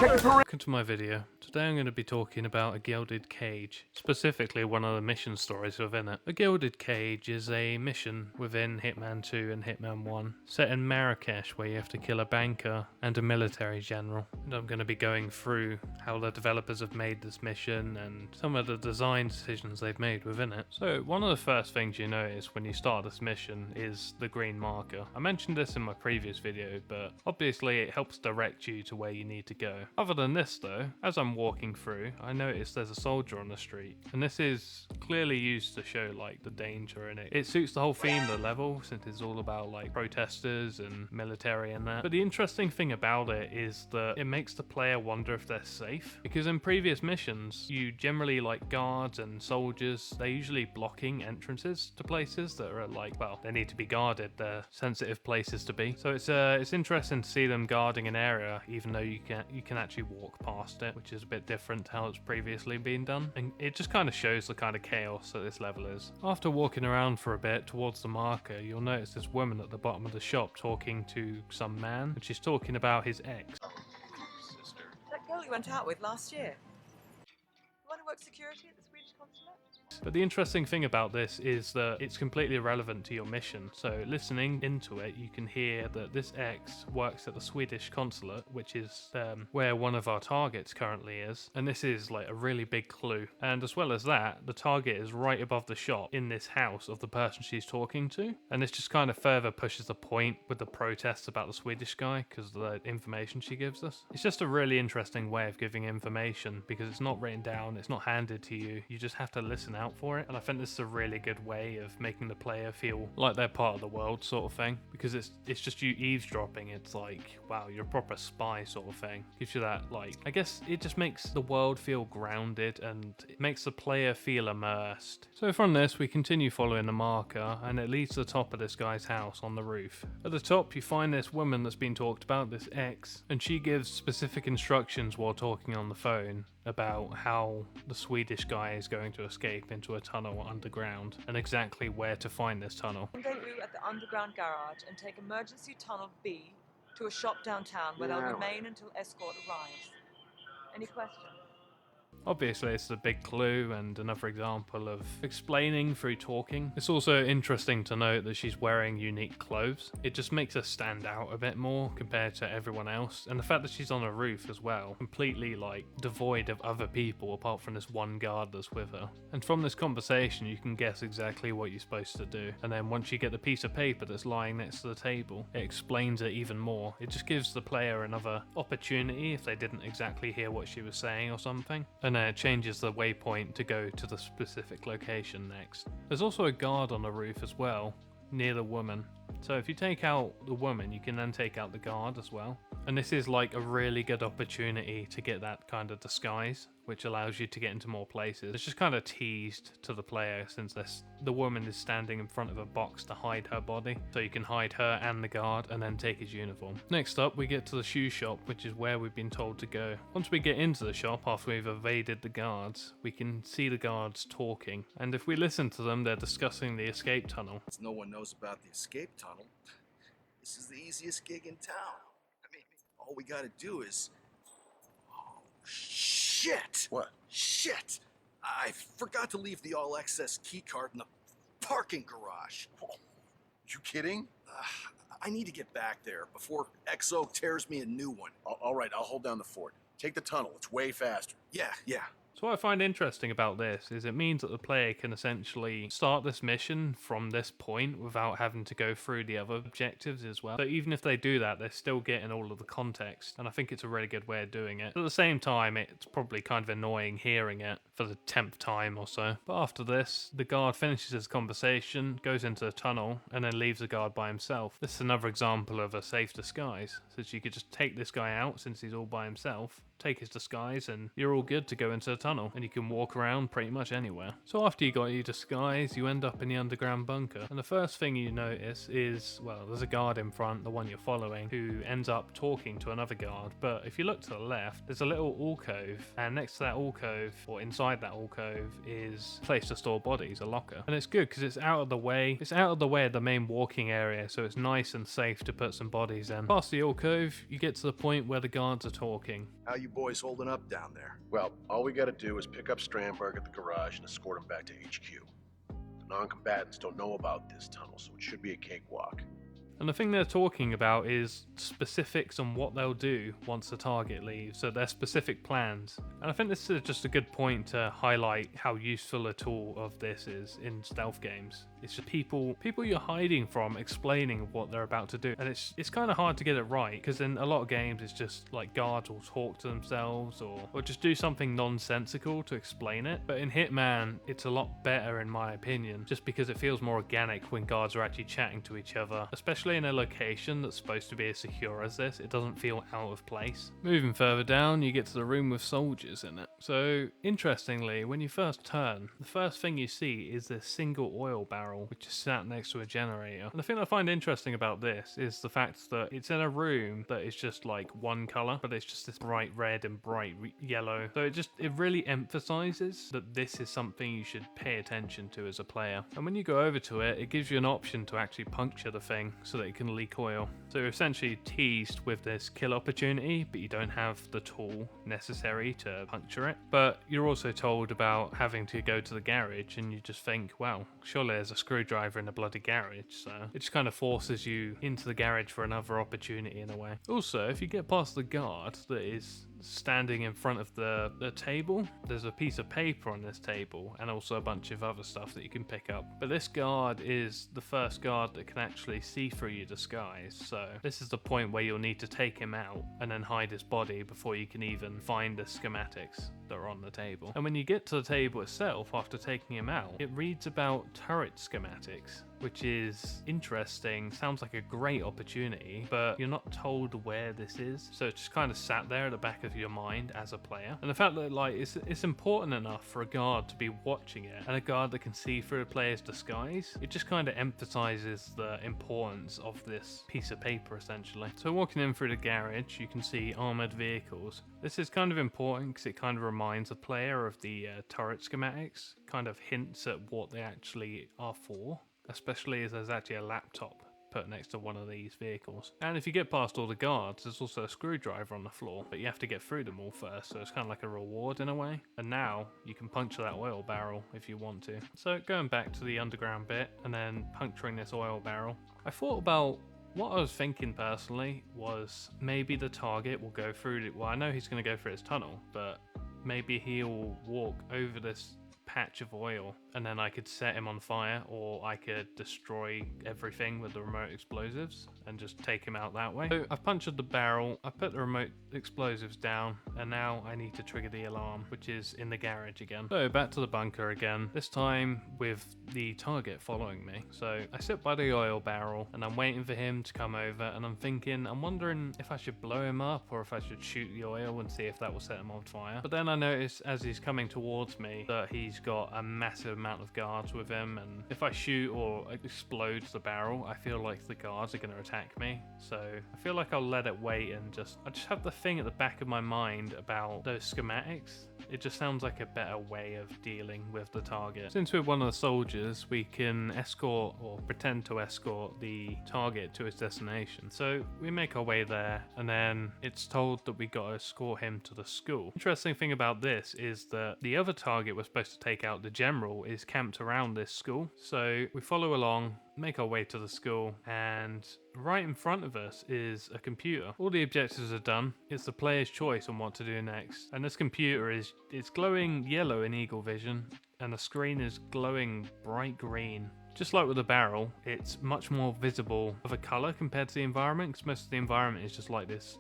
Welcome to my video. Today I'm going to be talking about a Gilded Cage, specifically one of the mission stories within it. A Gilded Cage is a mission within Hitman 2 and Hitman 1, set in Marrakesh where you have to kill a banker and a military general. And I'm going to be going through how the developers have made this mission and some of the design decisions they've made within it. So one of the first things you notice when you start this mission is the green marker. I mentioned this in my previous video, but obviously it helps direct you to where you need to go. Other than this though, as I'm walking through, I notice there's a soldier on the street, and this is clearly used to show like the danger in it. It suits the whole theme of the level since it's all about like protesters and military and that. But the interesting thing about it is that it makes the player wonder if they're safe, because in previous missions you generally like guards and soldiers, they're usually blocking entrances to places that are like, well, they need to be guarded, they're sensitive places to be. So it's interesting to see them guarding an area even though you can actually walk past it, which is a bit different to how it's previously been done, and it just kind of shows the kind of chaos that this level is. After walking around for a bit towards the marker, you'll notice this woman at the bottom of the shop talking to some man, and she's talking about his ex. Sister. That girl you went out with last year. The one who worked security at the Swedish consulate? But the interesting thing about this is that it's completely irrelevant to your mission. So listening into it, you can hear that this ex works at the Swedish consulate, which is where one of our targets currently is. And this is like a really big clue. And as well as that, the target is right above the shop in this house of the person she's talking to. And this just kind of further pushes the point with the protests about the Swedish guy because of the information she gives us. It's just a really interesting way of giving information because it's not written down, it's not handed to you. You just have to listen out for it, and I think this is a really good way of making the player feel like they're part of the world sort of thing, because it's just you eavesdropping. It's like, wow, you're a proper spy sort of thing. Gives you that, like, I guess it just makes the world feel grounded and it makes the player feel immersed. So from this we continue following the marker and it leads to the top of this guy's house on the roof. At the top you find this woman that's been talked about, this ex, and she gives specific instructions while talking on the phone about how the Swedish guy is going to escape into a tunnel underground and exactly where to find this tunnel. Rendezvous at the underground garage and take emergency tunnel B to a shop downtown where they'll remain until escort arrives. Any questions? Obviously it's a big clue and another example of explaining through talking. It's also interesting to note that she's wearing unique clothes. It just makes her stand out a bit more compared to everyone else, and the fact that she's on a roof as well, completely like devoid of other people apart from this one guard that's with her. And from this conversation you can guess exactly what you're supposed to do, and then once you get the piece of paper that's lying next to the table, it explains it even more. It just gives the player another opportunity if they didn't exactly hear what she was saying or something. And it changes the waypoint to go to the specific location next. There's also a guard on the roof as well, near the woman. So if you take out the woman, you can then take out the guard as well. And this is like a really good opportunity to get that kind of disguise, which allows you to get into more places. It's just kind of teased to the player since the woman is standing in front of a box to hide her body. So you can hide her and the guard and then take his uniform. Next up, we get to the shoe shop, which is where we've been told to go. Once we get into the shop, after we've evaded the guards, we can see the guards talking. And if we listen to them, they're discussing the escape tunnel. No one knows about the escape tunnel. This is the easiest gig in town. I mean, all we gotta do is... Oh, shit! What? Shit! I forgot to leave the all-access keycard in the parking garage. You kidding? I need to get back there before XO tears me a new one. All right, I'll hold down the fort. Take the tunnel. It's way faster. Yeah. So what I find interesting about this is it means that the player can essentially start this mission from this point without having to go through the other objectives as well. So even if they do that, they're still getting all of the context, and I think it's a really good way of doing it. At the same time, it's probably kind of annoying hearing it for the 10th time or so. But after this, the guard finishes his conversation, goes into the tunnel, and then leaves the guard by himself. This is another example of a safe disguise, since you could just take this guy out since he's all by himself, take his disguise, and you're all good to go into the tunnel, and you can walk around pretty much anywhere. So after you got your disguise, you end up in the underground bunker, and the first thing you notice is, well, there's a guard in front, the one you're following, who ends up talking to another guard. But if you look to the left, there's a little alcove, and next to that alcove, or inside inside that alcove is a place to store bodies, a locker. And it's good because it's out of the way. It's out of the way of the main walking area, so it's nice and safe to put some bodies in. Past the alcove, you get to the point where the guards are talking. How you boys holding up down there? Well, all we gotta do is pick up Strandberg at the garage and escort him back to HQ. The non-combatants don't know about this tunnel, so it should be a cakewalk. And the thing they're talking about is specifics on what they'll do once the target leaves, so their specific plans. And I think this is just a good point to highlight how useful a tool of this is in stealth games. It's just people you're hiding from explaining what they're about to do. And it's kind of hard to get it right, because in a lot of games it's just like guards will talk to themselves or just do something nonsensical to explain it. But in Hitman, it's a lot better in my opinion, just because it feels more organic when guards are actually chatting to each other, especially in a location that's supposed to be as secure as this. It doesn't feel out of place. Moving further down, you get to the room with soldiers in it. So interestingly, when you first turn, the first thing you see is this single oil barrel which is sat next to a generator. And the thing I find interesting about this is the fact that it's in a room that is just like one color, but it's just this bright red and bright yellow. So it really emphasizes that this is something you should pay attention to as a player. And when you go over to it, it gives you an option to actually puncture the thing so that it can leak oil. So you're essentially teased with this kill opportunity, but you don't have the tool necessary to puncture it. But you're also told about having to go to the garage, and you just think, well, surely there's a screwdriver in the bloody garage. So it just kind of forces you into the garage for another opportunity in a way. Also, if you get past the guard that is standing in front of the table, there's a piece of paper on this table and also a bunch of other stuff that you can pick up. But this guard is the first guard that can actually see through your disguise, so this is the point where you'll need to take him out and then hide his body before you can even find the schematics that are on the table. And when you get to the table itself after taking him out, it reads about turret schematics, which is interesting. Sounds like a great opportunity, but you're not told where this is, so it's just kind of sat there at the back of your mind as a player. And the fact that like it's important enough for a guard to be watching it, and a guard that can see through a player's disguise, it just kind of emphasizes the importance of this piece of paper essentially. So walking in through the garage, you can see armored vehicles. This is kind of important because it kind of reminds the player of the turret schematics, kind of hints at what they actually are for, especially as there's actually a laptop put next to one of these vehicles. And if you get past all the guards, there's also a screwdriver on the floor, but you have to get through them all first, so it's kind of like a reward in a way. And now you can puncture that oil barrel if you want to. So going back to the underground bit and then puncturing this oil barrel, I thought about what I was thinking personally was maybe the target will go through it. Well, I know he's going to go through his tunnel, but maybe he'll walk over this patch of oil and then I could set him on fire, or I could destroy everything with the remote explosives and just take him out that way. So I've punctured the barrel, I put the remote explosives down, and now I need to trigger the alarm, which is in the garage again. So back to the bunker again, this time with the target following me. So I sit by the oil barrel and I'm waiting for him to come over, and I'm wondering if I should blow him up or if I should shoot the oil and see if that will set him on fire. But then I notice as he's coming towards me that he's got a massive amount of guards with him, and if I shoot or explode the barrel, I feel like the guards are going to attack me. So I feel like I'll let it wait and I just have the thing at the back of my mind about those schematics. It just sounds like a better way of dealing with the target. Since we're one of the soldiers, we can escort or pretend to escort the target to his destination. So we make our way there, and then it's told that we got to escort him to the school. Interesting thing about this is that the other target we're supposed to take out, the general, is camped around this school. So we follow along, make our way to the school, and right in front of us is a computer. All the objectives are done. It's the player's choice on what to do next. And this computer it's glowing yellow in Eagle Vision, and the screen is glowing bright green. Just like with the barrel, it's much more visible of a color compared to the environment, because most of the environment is just like this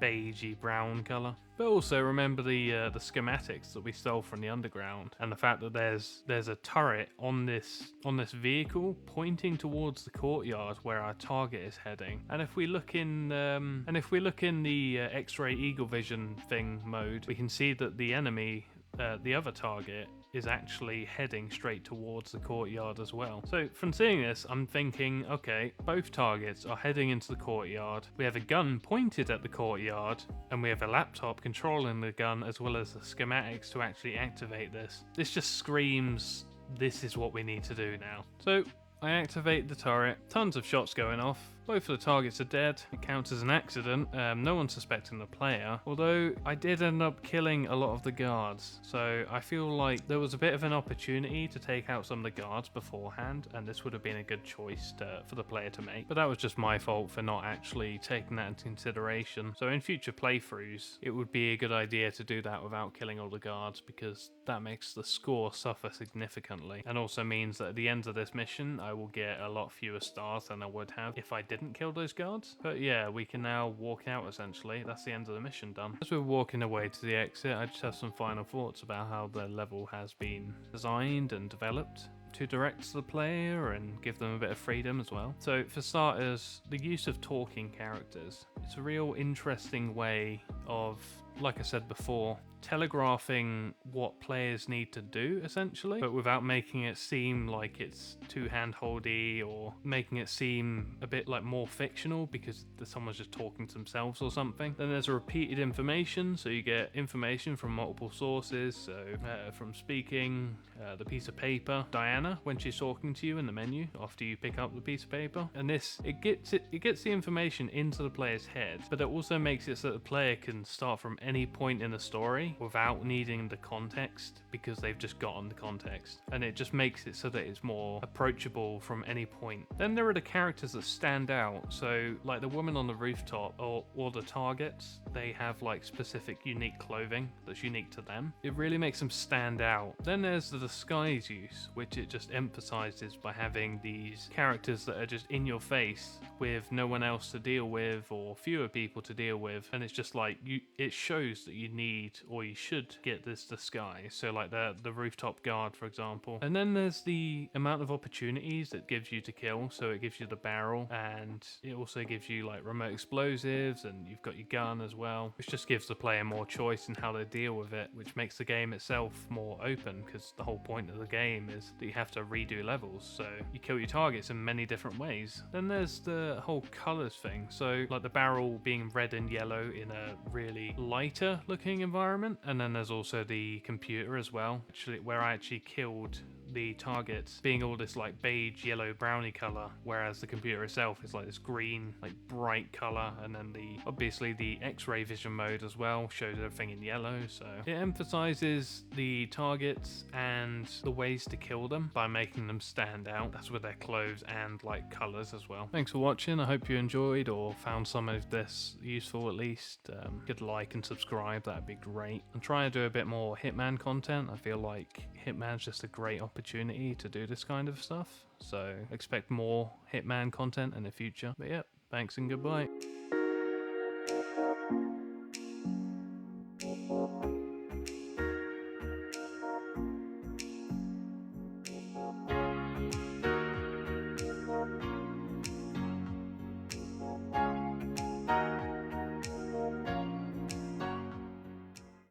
beigey brown color. But also remember the schematics that we stole from the underground, and the fact that there's a turret on this vehicle pointing towards the courtyard where our target is heading. And if we look in the X-ray Eagle Vision thing mode, we can see that the enemy, the other target, is actually heading straight towards the courtyard as well. So from seeing this, I'm thinking, okay, both targets are heading into the courtyard. We have a gun pointed at the courtyard, and we have a laptop controlling the gun as well as the schematics to actually activate this. This just screams, this is what we need to do now. So I activate the turret, tons of shots going off. Both of the targets are dead. It counts as an accident. No one's suspecting the player, although I did end up killing a lot of the guards. So I feel like there was a bit of an opportunity to take out some of the guards beforehand, and this would have been a good choice for the player to make. But that was just my fault for not actually taking that into consideration. So in future playthroughs, it would be a good idea to do that without killing all the guards, because that makes the score suffer significantly, and also means that at the end of this mission, I will get a lot fewer stars than I would have if I didn't kill those guards. But yeah, we can now walk out essentially. That's the end of the mission done. As we're walking away to the exit, I just have some final thoughts about how the level has been designed and developed to direct the player and give them a bit of freedom as well. So for starters, the use of talking characters. It's a real interesting way of, like I said before, telegraphing what players need to do essentially, but without making it seem like it's too hand-holdy or making it seem a bit like more fictional because someone's just talking to themselves or something. Then there's a repeated information, so you get information from multiple sources, so from speaking, the piece of paper, Diana when she's talking to you in the menu after you pick up the piece of paper, and it gets the information into the player's head, but it also makes it so that the player can start from any point in the story without needing the context because they've just gotten the context, and it just makes it so that it's more approachable from any point. Then there are the characters that stand out, so like the woman on the rooftop or the targets, they have like specific unique clothing that's unique to them. It really makes them stand out. Then there's the disguise use, which it just emphasizes by having these characters that are just in your face with no one else to deal with or fewer people to deal with, and it's just like it shows that you need or you should get this disguise. So like the rooftop guard, for example. And then there's the amount of opportunities it gives you to kill. So it gives you the barrel, and it also gives you like remote explosives, and you've got your gun as well, which just gives the player more choice in how they deal with it, which makes the game itself more open, because the whole point of the game is that you have to redo levels, so you kill your targets in many different ways. Then there's the whole colors thing, so like the barrel being red and yellow in a really lighter looking environment, and then there's also the computer as well, actually, where I actually killed the targets being all this like beige, yellow, browny color, whereas the computer itself is like this green, like bright color. And then obviously the X-ray vision mode as well shows everything in yellow, so it emphasizes the targets and the ways to kill them by making them stand out. That's with their clothes and like colors as well. Thanks for watching. I hope you enjoyed or found some of this useful at least. Could like and subscribe, that'd be great. I'm trying to do a bit more Hitman content. I feel like Hitman's just a great opportunity to do this kind of stuff, so expect more Hitman content in the future. But yeah, thanks and goodbye.